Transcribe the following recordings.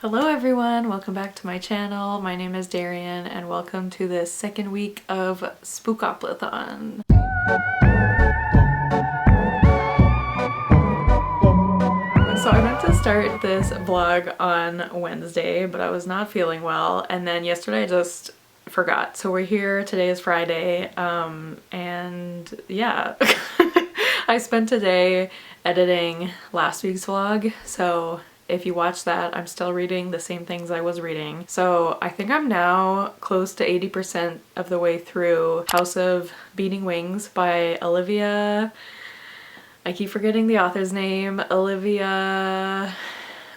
Hello everyone, welcome back to my channel. My name is Darian and welcome to the second week of spookoplathon. So I meant to start this vlog on Wednesday, but I was not feeling well, and then yesterday I just forgot. So we're here, today is Friday, and yeah. I spent today editing last week's vlog, so if you watch that, I'm still reading the same things I was reading. So I think I'm now close to 80% of the way through House of Beating Wings by Olivia. I keep forgetting the author's name. Olivia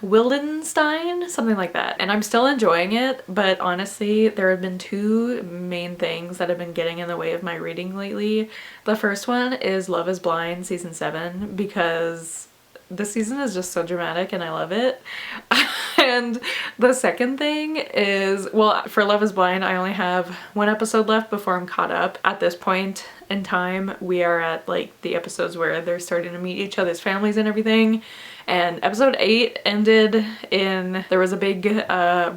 Wildenstein? Something like that. And I'm still enjoying it, but honestly, there have been two main things that have been getting in the way of my reading lately. The first one is Love is Blind season 7, because this season is just so dramatic and I love it. And the second thing is, well, for Love is Blind, I only have one episode left before I'm caught up. At this point in time, we are at like the episodes where they're starting to meet each other's families and everything. And episode 8 ended in, there was a big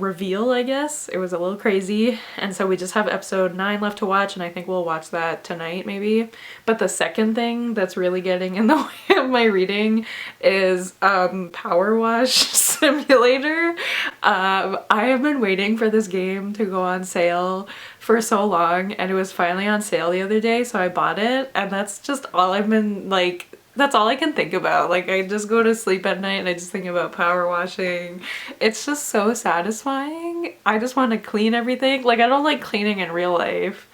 reveal, I guess. It was a little crazy. And so we just have episode 9 left to watch, and I think we'll watch that tonight maybe. But the second thing that's really getting in the way of my reading is Power Wash Simulator. I have been waiting for this game to go on sale for so long, and it was finally on sale the other day, so I bought it, and that's just all I've been like, that's all I can think about. Like, I just go to sleep at night and I just think about power washing. It's just so satisfying. I just want to clean everything. Like, I don't like cleaning in real life,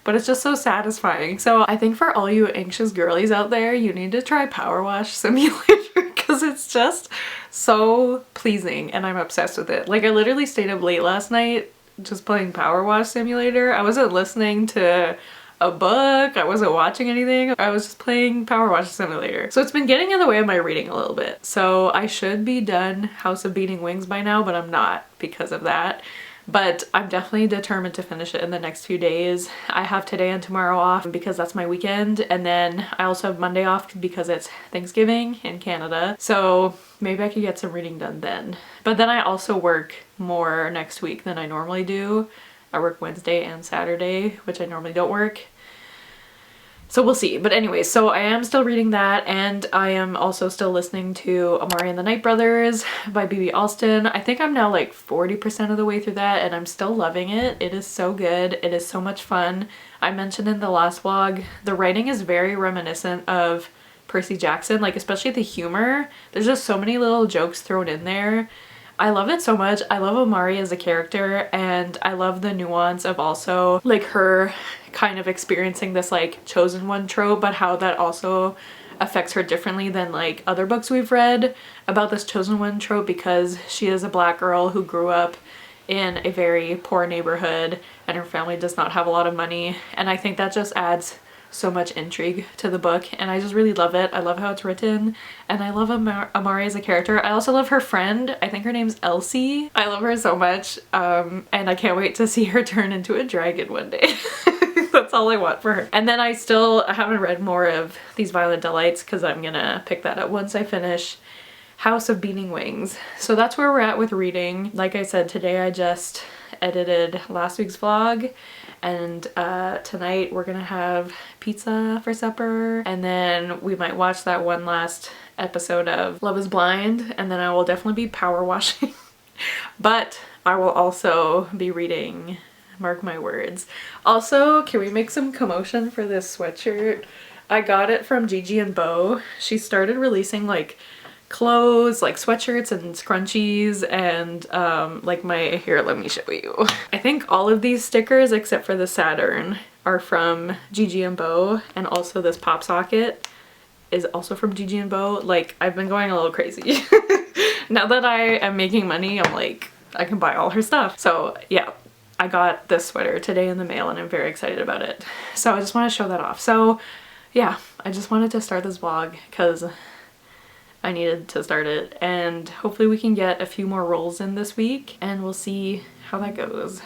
but it's just so satisfying. So I think for all you anxious girlies out there, you need to try Power Wash Simulator because it's just so pleasing and I'm obsessed with it. Like, I literally stayed up late last night just playing Power Wash Simulator. I wasn't listening to a book, I wasn't watching anything, I was just playing Power Wash Simulator. So it's been getting in the way of my reading a little bit. So I should be done House of Beating Wings by now, but I'm not because of that. But I'm definitely determined to finish it in the next few days. I have today and tomorrow off because that's my weekend, and then I also have Monday off because it's Thanksgiving in Canada. So maybe I could get some reading done then. But then I also work more next week than I normally do. I work Wednesday and Saturday, which I normally don't work. So we'll see. But anyway, so I am still reading that, and I am also still listening to Amari and the Night Brothers by B.B. Alston. I think I'm now like 40% of the way through that, and I'm still loving it. It is so good. It is so much fun. I mentioned in the last vlog, the writing is very reminiscent of Percy Jackson, like especially the humor. There's just so many little jokes thrown in there. I love it so much. I love Amari as a character, and I love the nuance of also like her kind of experiencing this like chosen one trope, but how that also affects her differently than like other books we've read about this chosen one trope, because she is a black girl who grew up in a very poor neighborhood and her family does not have a lot of money, and I think that just adds so much intrigue to the book, and I just really love it. I love how it's written, and I love Amari as a character. I also love her friend. I think her name's Elsie. I love her so much, and I can't wait to see her turn into a dragon one day. That's all I want for her. And then I haven't read more of These Violent Delights because I'm gonna pick that up once I finish House of Beating Wings. So that's where we're at with reading. Like I said, today I just edited last week's vlog, and tonight we're gonna have pizza for supper, and then we might watch that one last episode of Love is Blind, and then I will definitely be power washing. But I will also be reading, mark my words. Also, can we make some commotion for this sweatshirt? I got it from Gigi and Bo. She started releasing like clothes, like sweatshirts and scrunchies, and like here, let me show you. I think all of these stickers except for the Saturn are from Gigi and Bo, and also this pop socket is also from Gigi and Bo. Like, I've been going a little crazy. Now that I am making money, I'm like, I can buy all her stuff. So yeah, I got this sweater today in the mail and I'm very excited about it. So I just want to show that off. So yeah, I just wanted to start this vlog because I needed to start it, and hopefully we can get a few more rolls in this week, and we'll see how that goes.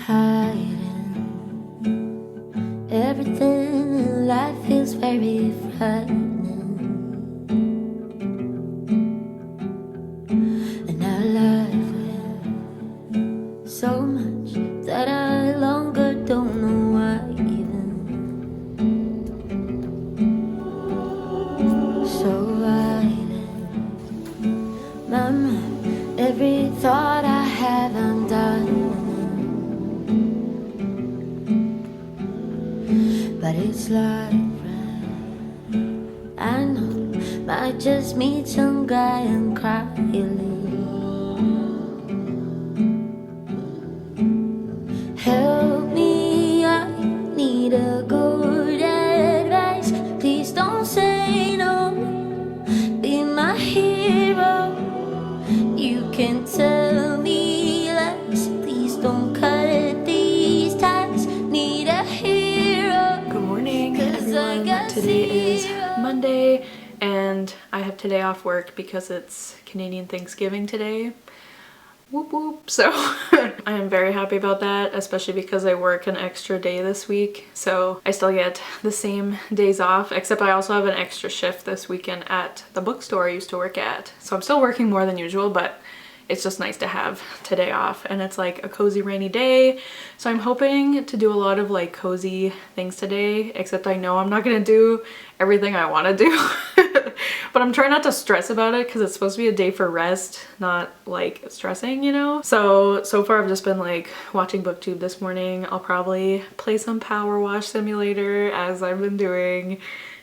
Hiding everything very frightening. And I love it so much that I longer don't know why even. So violent, my mind, every thought I have undone. But it's like I know, might just meet some guy and cry a little. Help me, I need a good advice. Please don't say no, be my hero. You can tell me lies, please don't cut these ties. Need a hero. Good morning, everyone. Today is Monday, and I have today off work because it's Canadian Thanksgiving today. Whoop whoop. So I am very happy about that, especially because I work an extra day this week. So I still get the same days off, except I also have an extra shift this weekend at the bookstore I used to work at. So I'm still working more than usual, but it's just nice to have today off, and it's like a cozy rainy day. So I'm hoping to do a lot of like cozy things today, except I know I'm not gonna do everything I want to do. But I'm trying not to stress about it because it's supposed to be a day for rest, not like stressing, you know? So far I've just been like watching BookTube this morning. I'll probably play some Power Wash Simulator as I've been doing,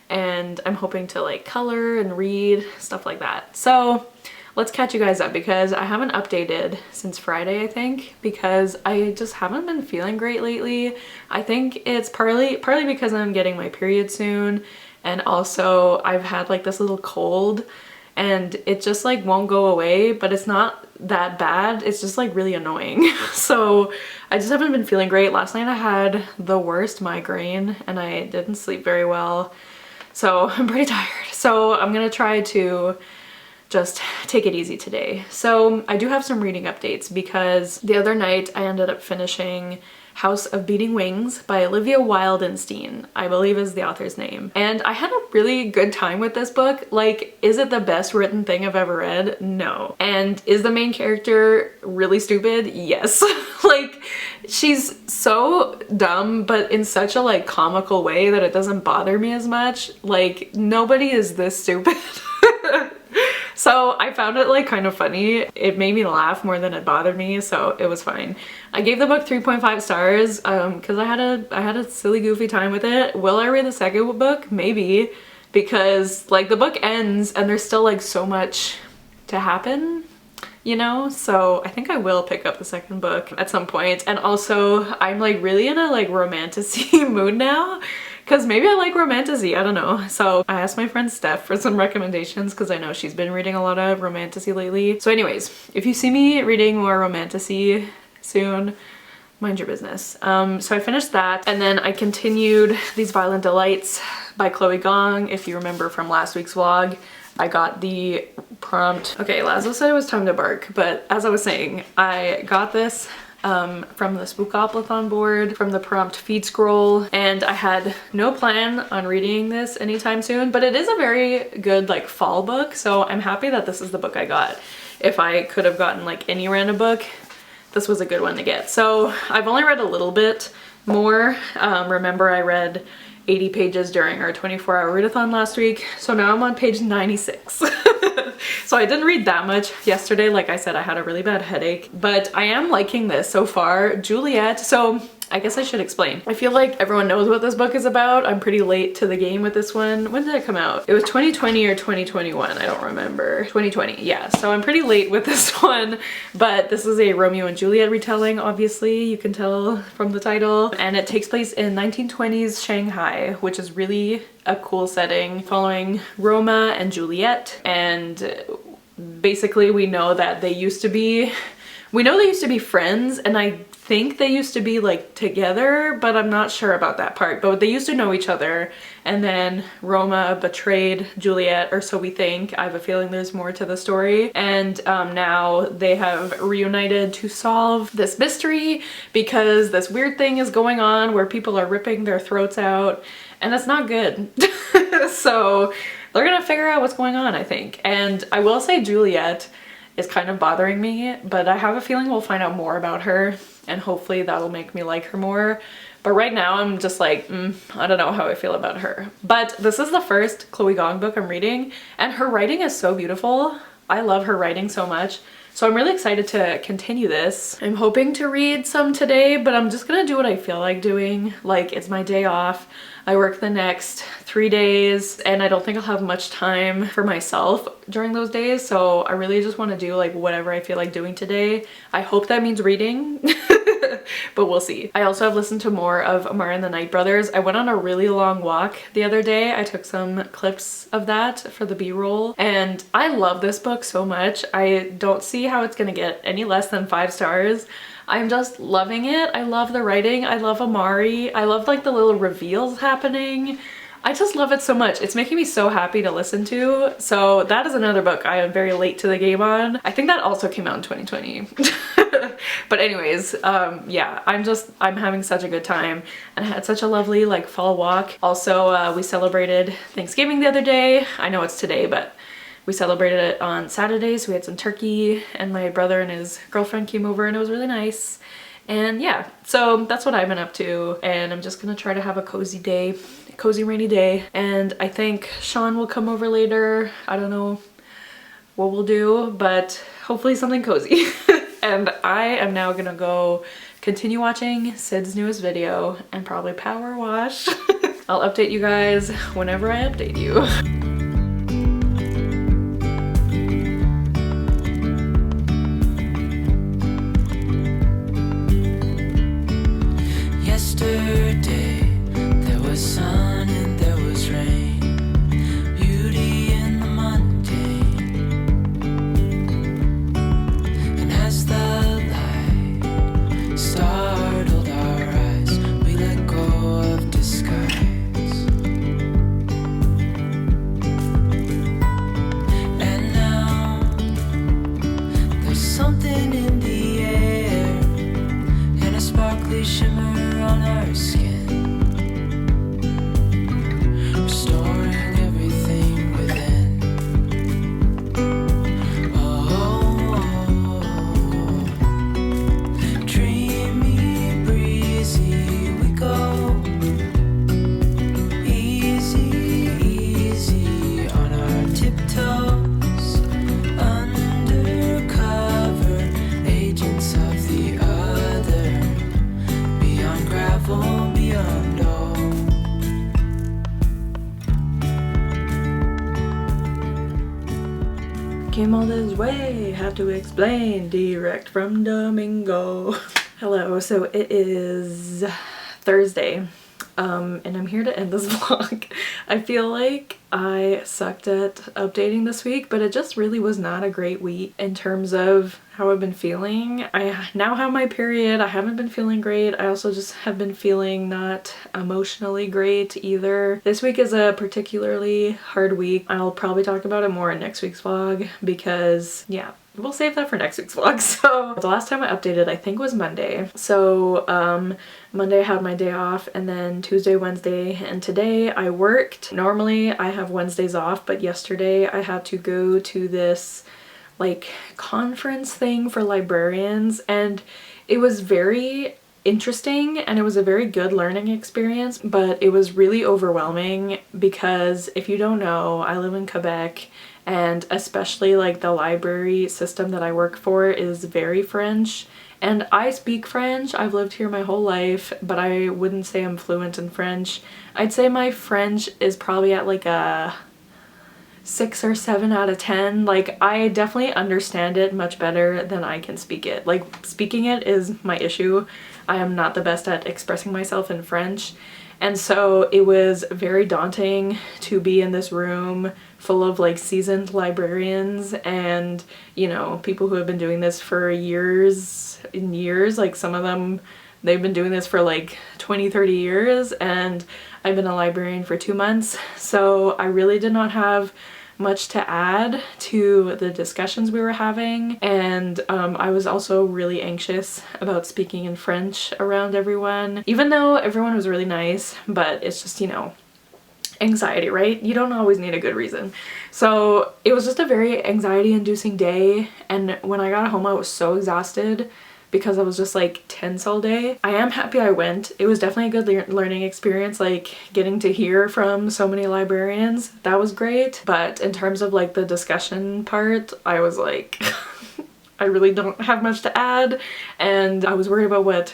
and I'm hoping to like color and read, stuff like that. So let's catch you guys up because I haven't updated since Friday, I think, because I just haven't been feeling great lately. I think it's partly because I'm getting my period soon, and also I've had like this little cold and it just like won't go away, but it's not that bad. It's just like really annoying. So I just haven't been feeling great. Last night I had the worst migraine and I didn't sleep very well. So I'm pretty tired. So I'm gonna try to just take it easy today. So I do have some reading updates because the other night I ended up finishing House of Beating Wings by Olivia Wildenstein, I believe is the author's name. And I had a really good time with this book. Like, is it the best written thing I've ever read? No. And is the main character really stupid? Yes. Like, she's so dumb, but in such a like comical way that it doesn't bother me as much. Like, nobody is this stupid. So I found it like kind of funny. It made me laugh more than it bothered me, so it was fine. I gave the book 3.5 stars because I had a silly goofy time with it. Will I read the second book? Maybe, because like the book ends and there's still like so much to happen, you know? So I think I will pick up the second book at some point. And also I'm like really in a like romantic-y mood now, because maybe I like romantasy, I don't know. So I asked my friend Steph for some recommendations because I know she's been reading a lot of romantasy lately. So anyways, if you see me reading more romantasy soon, mind your business. So I finished that, and then I continued These Violent Delights by Chloe Gong. If you remember from last week's vlog, I got the prompt. Okay, Lazo said it was time to bark, but as I was saying, I got this from the spookoplathon board, from the prompt feed scroll, and I had no plan on reading this anytime soon, but it is a very good like fall book, so I'm happy that this is the book I got. If I could have gotten like any random book, this was a good one to get. So I've only read a little bit more. Remember I read 80 pages during our 24-hour readathon last week, so now I'm on page 96. So I didn't read that much yesterday. Like I said, I had a really bad headache, but I am liking this so far. Juliet, so I guess I should explain. I feel like everyone knows what this book is about. I'm pretty late to the game with this one. When did it come out? It was 2020 or 2021, I don't remember. 2020, yeah. So I'm pretty late with this one, but this is a Romeo and Juliet retelling, obviously, you can tell from the title. And it takes place in 1920s Shanghai, which is really a cool setting, following Roma and Juliet. And basically we know that they used to be friends, and I think they used to be like together, but I'm not sure about that part. But they used to know each other, and then Roma betrayed Juliet, or so we think. I have a feeling there's more to the story. And now they have reunited to solve this mystery because this weird thing is going on where people are ripping their throats out, and that's not good. So they're gonna figure out what's going on, I think. And I will say Juliet is kind of bothering me, but I have a feeling we'll find out more about her, and hopefully that'll make me like her more. But right now I'm just like, I don't know how I feel about her. But this is the first Chloe Gong book I'm reading, and her writing is so beautiful. I love her writing so much. So I'm really excited to continue this. I'm hoping to read some today, but I'm just gonna do what I feel like doing. Like, it's my day off. I work the next 3 days, and I don't think I'll have much time for myself during those days. So I really just want to do like whatever I feel like doing today. I hope that means reading, but we'll see. I also have listened to more of Amara and the Night Brothers. I went on a really long walk the other day. I took some clips of that for the B-roll, and I love this book so much. I don't see how it's gonna get any less than 5 stars. I'm just loving it. I love the writing. I love Amari. I love like the little reveals happening. I just love it so much. It's making me so happy to listen to. So that is another book I am very late to the game on. I think that also came out in 2020. But anyways, yeah, I'm having such a good time, and I had such a lovely like fall walk. Also, we celebrated Thanksgiving the other day. I know it's today, but we celebrated it on Saturday, so we had some turkey, and my brother and his girlfriend came over, and it was really nice. And yeah, so that's what I've been up to, and I'm just gonna try to have a cozy day, a cozy rainy day. And I think Sean will come over later. I don't know what we'll do, but hopefully something cozy. And I am now gonna go continue watching Sid's newest video and probably power wash. I'll update you guys whenever I update you. Yesterday there was sun and there was rain, beauty in the mundane. And as the light startled our eyes, we let go of disguise. And now there's something in the air, and a sparkly shimmer on our skin, restoring everything within. Oh, dreamy, breezy we go, easy, easy on our tiptoes, undercover agents of the other, beyond gravel, beyond all. Came all this way, have to explain, direct from Domingo. Hello, so it is Thursday, and I'm here to end this vlog. I feel like I sucked at updating this week, but it just really was not a great week in terms of how I've been feeling. I now have my period. I haven't been feeling great. I also just have been feeling not emotionally great either. This week is a particularly hard week. I'll probably talk about it more in next week's vlog because, yeah, we'll save that for next week's vlog. So the last time I updated, I think, was Monday. So Monday I had my day off, and then Tuesday, Wednesday, and today I worked. Normally I have Wednesdays off, but yesterday I had to go to this like conference thing for librarians, and it was very interesting and it was a very good learning experience, but it was really overwhelming because if you don't know, I live in Quebec, and especially like the library system that I work for is very French, and I speak French. I've lived here my whole life, but I wouldn't say I'm fluent in French. I'd say my French is probably at like a 6 or 7 out of 10. Like, I definitely understand it much better than I can speak it. Like, speaking it is my issue. I am not the best at expressing myself in French. And so it was very daunting to be in this room full of like seasoned librarians and, you know, people who have been doing this for years and years. Like, some of them, they've been doing this for like 20-30 years, and I've been a librarian for 2 months. So I really did not have much to add to the discussions we were having, and I was also really anxious about speaking in French around everyone, even though everyone was really nice. But it's just, you know, anxiety, right? You don't always need a good reason. So it was just a very anxiety inducing day, and when I got home I was so exhausted because I was just like tense all day. I am happy I went. It was definitely a good learning experience, like getting to hear from so many librarians. That was great. But in terms of like the discussion part, I was like I really don't have much to add, and I was worried about what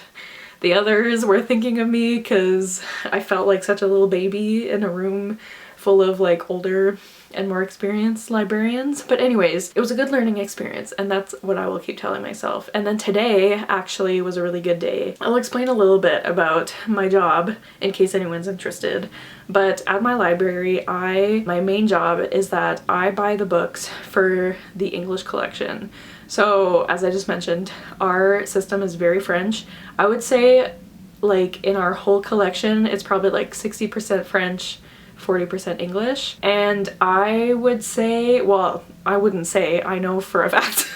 the others were thinking of me because I felt like such a little baby in a room full of like older and more experienced librarians. But anyways, it was a good learning experience, and that's what I will keep telling myself. And then today actually was a really good day. I'll explain a little bit about my job in case anyone's interested. But at my library, my main job is that I buy the books for the English collection. So as I just mentioned, our system is very French. I would say like in our whole collection, it's probably like 60% French, 40% English. And I would say, well, I wouldn't say, I know for a fact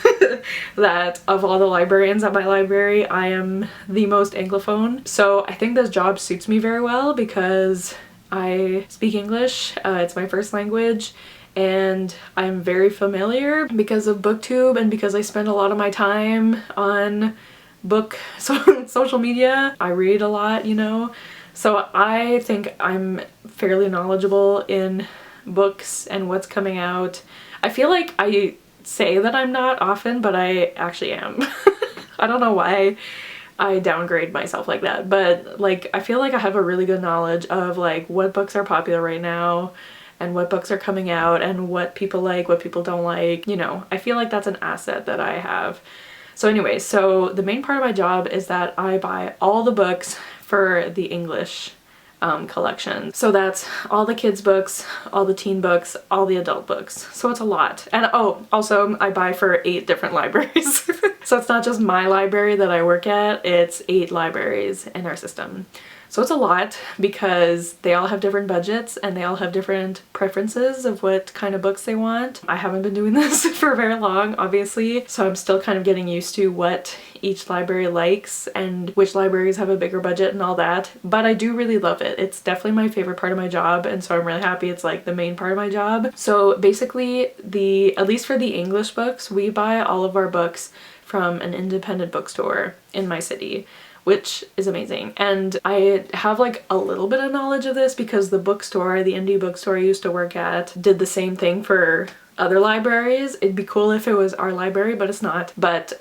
that of all the librarians at my library, I am the most Anglophone. So I think this job suits me very well because I speak English, it's my first language, and I'm very familiar because of BookTube and because I spend a lot of my time on social media. I read a lot, you know, so I think I'm fairly knowledgeable in books and what's coming out. I feel like I say that I'm not often, but I actually am. I don't know why I downgrade myself like that, but like I feel like I have a really good knowledge of like what books are popular right now and what books are coming out and what people like, what people don't like, you know. I feel like that's an asset that I have. So anyway, so the main part of my job is that I buy all the books for the English collection. So that's all the kids books, all the teen books, all the adult books. So it's a lot. And oh, also I buy for 8 different libraries. So it's not just my library that I work at, it's 8 libraries in our system. So it's a lot because they all have different budgets and they all have different preferences of what kind of books they want. I haven't been doing this for very long, obviously, so I'm still kind of getting used to what each library likes and which libraries have a bigger budget and all that. But I do really love it. It's definitely my favorite part of my job, and so I'm really happy it's like the main part of my job. So basically, at least for the English books, we buy all of our books from an independent bookstore in my city, which is amazing. And I have like a little bit of knowledge of this because the bookstore, the indie bookstore I used to work at, did the same thing for other libraries. It'd be cool if it was our library, but it's not. But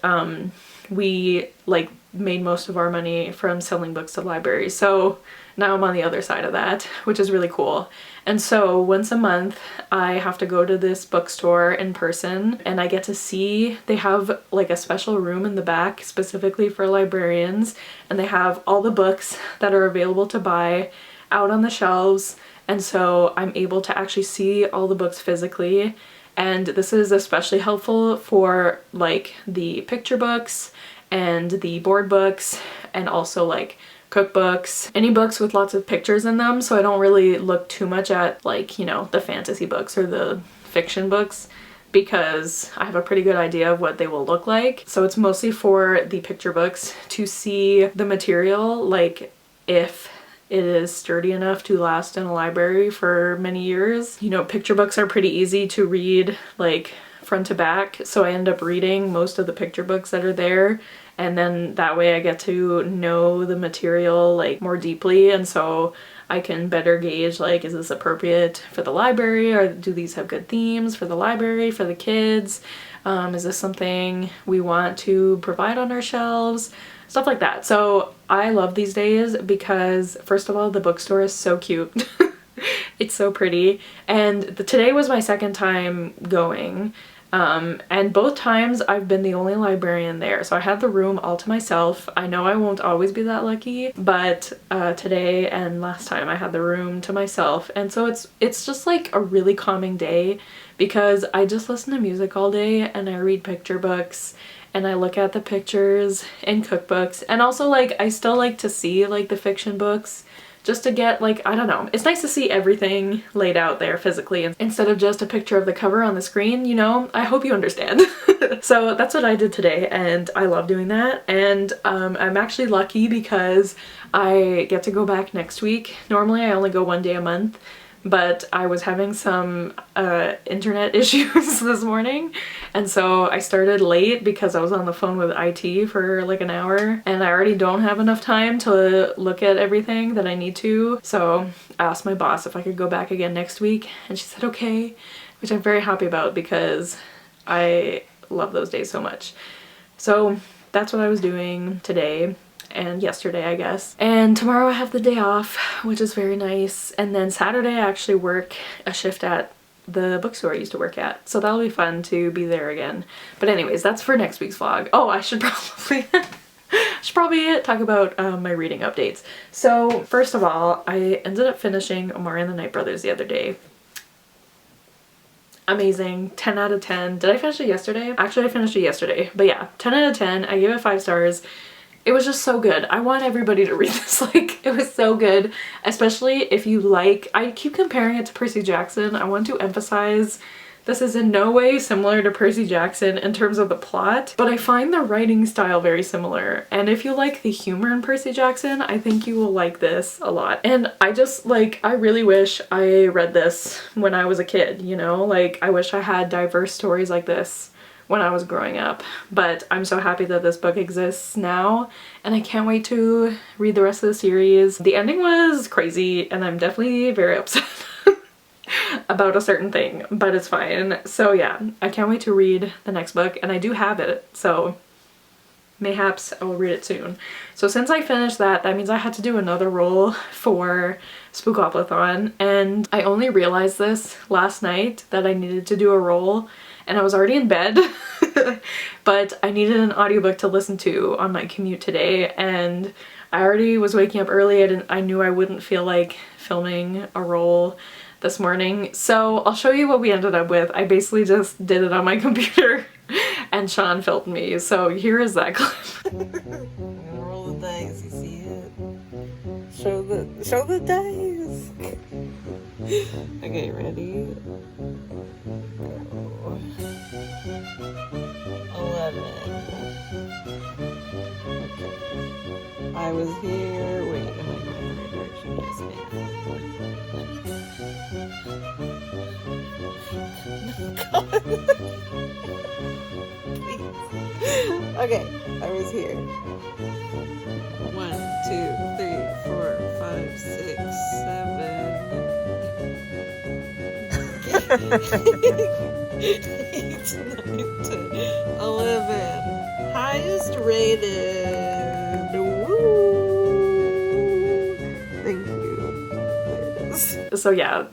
we like made most of our money from selling books to libraries. So now I'm on the other side of that, which is really cool. And so once a month I have to go to this bookstore in person, and I get to see, they have like a special room in the back specifically for librarians, and they have all the books that are available to buy out on the shelves. And so I'm able to actually see all the books physically. And this is especially helpful for like the picture books and the board books, and also like cookbooks, any books with lots of pictures in them, so I don't really look too much at like, you know, the fantasy books or the fiction books because I have a pretty good idea of what they will look like. So it's mostly for the picture books to see the material, like if it is sturdy enough to last in a library for many years. You know, picture books are pretty easy to read like front to back, so I end up reading most of the picture books that are there, and then that way I get to know the material like more deeply, and so I can better gauge like, is this appropriate for the library, or do these have good themes for the library, for the kids? Is this something we want to provide on our shelves? Stuff like that. So I love these days because first of all, the bookstore is so cute. It's so pretty, and today was my second time going. And both times I've been the only librarian there, so I had the room all to myself. I know I won't always be that lucky, but today and last time I had the room to myself, and so it's just like a really calming day because I just listen to music all day and I read picture books and I look at the pictures in cookbooks, and also like I still like to see like the fiction books just to get like, I don't know, it's nice to see everything laid out there physically instead of just a picture of the cover on the screen, you know? I hope you understand. So that's what I did today, and I love doing that. And I'm actually lucky because I get to go back next week. Normally I only go one day a month, but I was having some internet issues this morning, and so I started late because I was on the phone with IT for like an hour, and I already don't have enough time to look at everything that I need to. So I asked my boss if I could go back again next week, and she said okay, which I'm very happy about because I love those days so much. So that's what I was doing today and yesterday, I guess. And tomorrow I have the day off, which is very nice. And then Saturday I actually work a shift at the bookstore I used to work at. So that'll be fun to be there again. But anyways, that's for next week's vlog. Oh, I should probably talk about my reading updates. So first of all, I ended up finishing Omari and the Night Brothers the other day. Amazing. 10 out of 10. Did I finish it yesterday? Actually, I finished it yesterday. But yeah, 10 out of 10. I gave it 5 stars. It was just so good. I want everybody to read this. Like, it was so good. Especially if you like... I keep comparing it to Percy Jackson. I want to emphasize this is in no way similar to Percy Jackson in terms of the plot, but I find the writing style very similar. And if you like the humor in Percy Jackson, I think you will like this a lot. And I just, like, I really wish I read this when I was a kid, you know? Like, I wish I had diverse stories like this when I was growing up. But I'm so happy that this book exists now, and I can't wait to read the rest of the series. The ending was crazy, and I'm definitely very upset about a certain thing, but it's fine. So yeah, I can't wait to read the next book, and I do have it, so mayhaps I will read it soon. So since I finished that, that means I had to do another roll for spookoplathon, and I only realized this last night that I needed to do a roll, and I was already in bed, but I needed an audiobook to listen to on my commute today, and I already was waking up early. I knew I wouldn't feel like filming a roll this morning, so I'll show you what we ended up with. I basically just did it on my computer and Sean filmed me, so here is that clip. Roll the dice, you see it? Show the dice. Okay, ready? 11. I was here. Wait, am I going in the right direction? Yes, I am. Please. Okay, I was here. 1, 2, 3, 4, 5, 6, 7. 8, 9, 10, 11. Highest rated. Woo! Thank you. There it is. So yeah,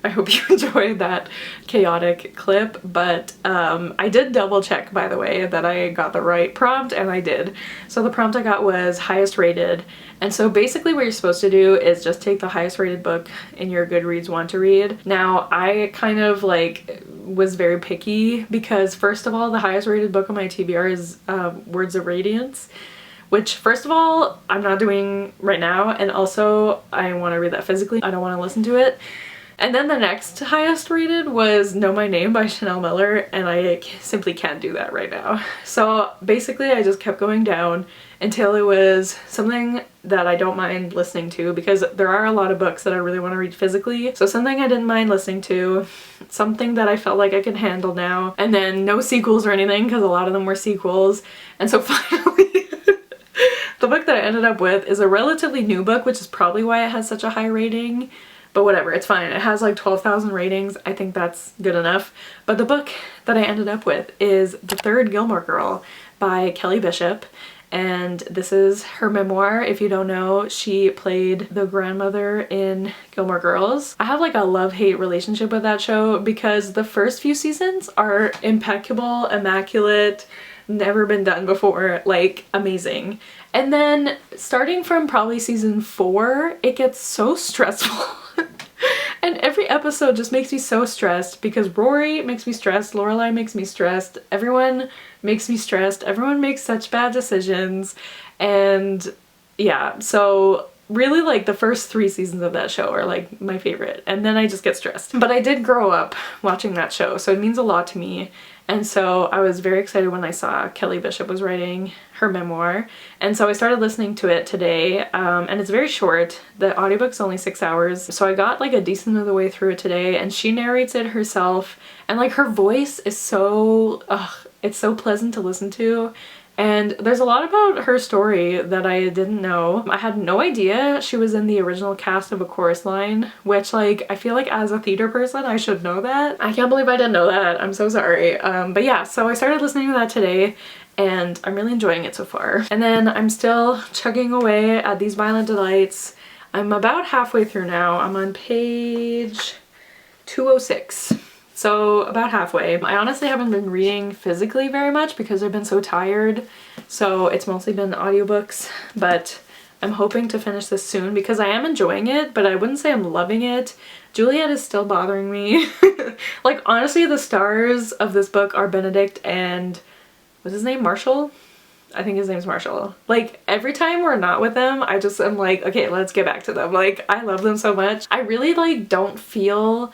I hope you enjoyed that chaotic clip, but I did double check, by the way, that I got the right prompt, and I did. So the prompt I got was highest rated, and so basically what you're supposed to do is just take the highest rated book in your Goodreads want to read. Now I kind of like was very picky because first of all, the highest rated book on my TBR is Words of Radiance, which first of all I'm not doing right now, and also I want to read that physically. I don't want to listen to it. And then the next highest rated was Know My Name by Chanel Miller, and I simply can't do that right now. So basically I just kept going down until it was something that I don't mind listening to, because there are a lot of books that I really want to read physically. So something I didn't mind listening to, something that I felt like I could handle now, and then no sequels or anything because a lot of them were sequels. And so finally the book that I ended up with is a relatively new book, which is probably why it has such a high rating. But whatever, it's fine. It has like 12,000 ratings. I think that's good enough. But the book that I ended up with is The Third Gilmore Girl by Kelly Bishop. And this is her memoir. If you don't know, she played the grandmother in Gilmore Girls. I have like a love-hate relationship with that show because the first few seasons are impeccable, immaculate, never been done before, like amazing. And then starting from probably season 4, it gets so stressful. And every episode just makes me so stressed because Rory makes me stressed, Lorelai makes me stressed, everyone makes me stressed, everyone makes such bad decisions. And yeah, so really like the first 3 seasons of that show are like my favorite, and then I just get stressed. But I did grow up watching that show, so it means a lot to me. And so I was very excited when I saw Kelly Bishop was writing her memoir. And so I started listening to it today, and it's very short. The audiobook's only 6 hours. So I got like a decent of the way through it today, and she narrates it herself. And like her voice is so, it's so pleasant to listen to. And there's a lot about her story that I didn't know. I had no idea she was in the original cast of A Chorus Line, which like I feel like as a theater person I should know that. I can't believe I didn't know that. I'm so sorry. But yeah, so I started listening to that today and I'm really enjoying it so far. And then I'm still chugging away at These Violent Delights. I'm about halfway through now. I'm on page 206. So about halfway. I honestly haven't been reading physically very much because I've been so tired, so it's mostly been audiobooks, but I'm hoping to finish this soon because I am enjoying it, but I wouldn't say I'm loving it. Juliet is still bothering me. Like honestly, the stars of this book are Benedict and, what's his name, Marshall? I think his name's Marshall. Like every time we're not with them, I just am like, okay, let's get back to them. Like I love them so much. I really like don't feel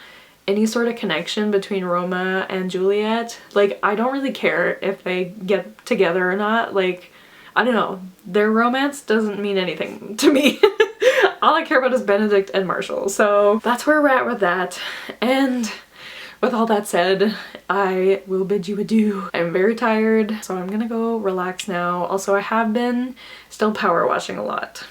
any sort of connection between Roma and Juliet. Like I don't really care if they get together or not. Like I don't know, their romance doesn't mean anything to me. All I care about is Benedict and Marshall. So that's where we're at with that. And with all that said, I will bid you adieu. I'm very tired, so I'm gonna go relax now. Also, I have been still power watching a lot.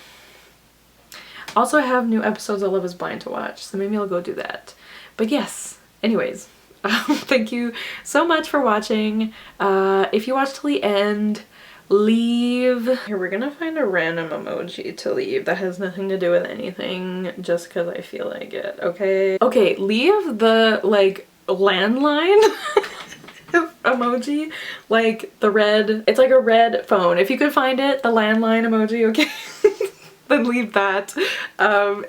Also, I have new episodes of Love is Blind to watch, so maybe I'll go do that. But yes, anyways, thank you so much for watching. If you watched till the end, leave. Here, we're gonna find a random emoji to leave that has nothing to do with anything, just because I feel like it, okay? Okay, leave the, like, landline emoji, like the red, it's like a red phone. If you could find it, the landline emoji, okay? Then leave that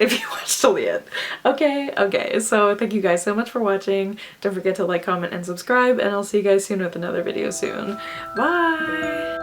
if you watched till the end. Okay, so thank you guys so much for watching. Don't forget to like, comment, and subscribe, and I'll see you guys soon with another video soon. Bye!